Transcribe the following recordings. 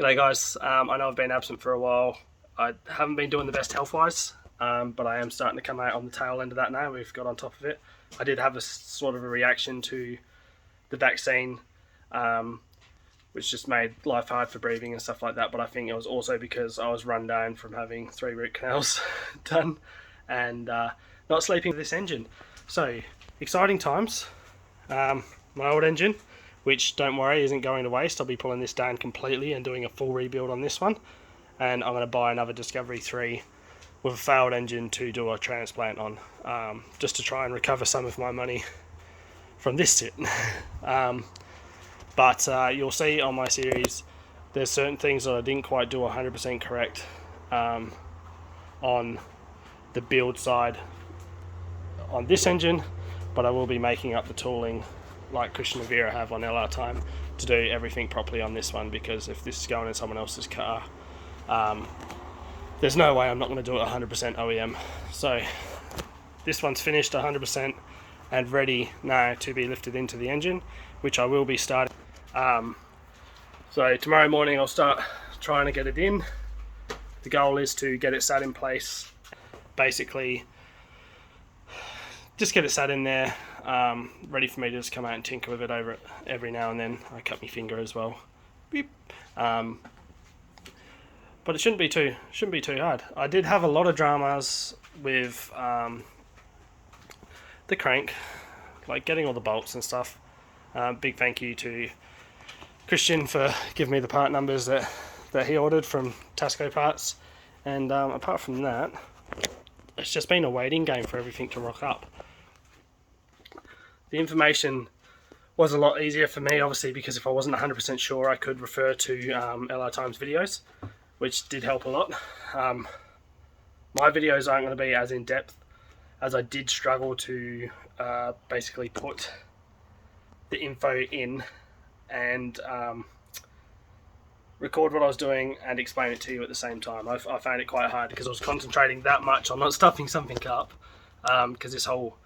G'day guys, I know I've been absent for a while. I haven't been doing the best health-wise, but I am starting to come out on the tail end of that now. We've got on top of it. I did have a sort of a reaction to the vaccine, which just made life hard for breathing and stuff like that, but I think it was also because I was run down from having 3 root canals done and not sleeping with this engine. So, exciting times. My old engine, which, don't worry, isn't going to waste. I'll be pulling this down completely and doing a full rebuild on this one. And I'm going to buy another Discovery 3 with a failed engine to do a transplant on, just to try and recover some of my money from this sit. But you'll see on my series, there's certain things that I didn't quite do 100% correct on the build side on this engine, but I will be making up the tooling like Christian and Vera have on LR Time to do everything properly on this one, because if this is going in someone else's car, there's no way I'm not going to do it 100% OEM. So this one's finished 100% and ready now to be lifted into the engine, which I will be starting. So tomorrow morning I'll start trying to get it in. The goal is to get it sat in place, basically just get it sat in there, ready for me to just come out and tinker with it over it every now and then. I cut my finger as well. Beep. But it shouldn't be too hard. I did have a lot of dramas with the crank, like getting all the bolts and stuff. Big thank you to Christian for giving me the part numbers that he ordered from Tasco Parts. And apart from that, it's just been a waiting game for everything to rock up. The information was a lot easier for me, obviously, because if I wasn't 100% sure, I could refer to LR Times videos, which did help a lot. My videos aren't going to be as in-depth, as I did struggle to basically put the info in and record what I was doing and explain it to you at the same time. I found it quite hard because I was concentrating that much on not stuffing something up, because this whole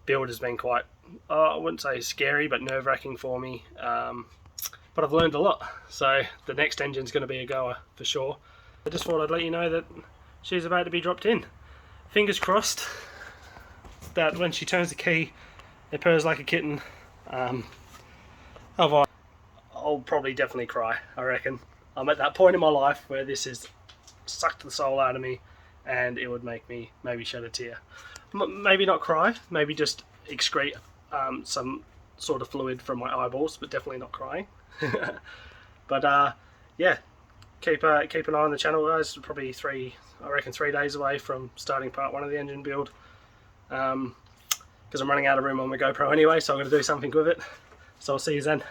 build has been quite, I wouldn't say scary, but nerve-wracking for me. But I've learned a lot, so the next engine's going to be a goer for sure. I just thought I'd let you know that she's about to be dropped in. Fingers crossed that when she turns the key, it purrs like a kitten. Otherwise, I'll probably definitely cry, I reckon. I'm at that point in my life where this has sucked the soul out of me, and it would make me maybe shed a tear. Maybe not cry, maybe just excrete some sort of fluid from my eyeballs, but definitely not crying. But yeah, keep an eye on the channel, guys. Probably 3 days away from starting part 1 of the engine build, because I'm running out of room on my GoPro anyway, so I'm going to do something with it. So I'll see you then.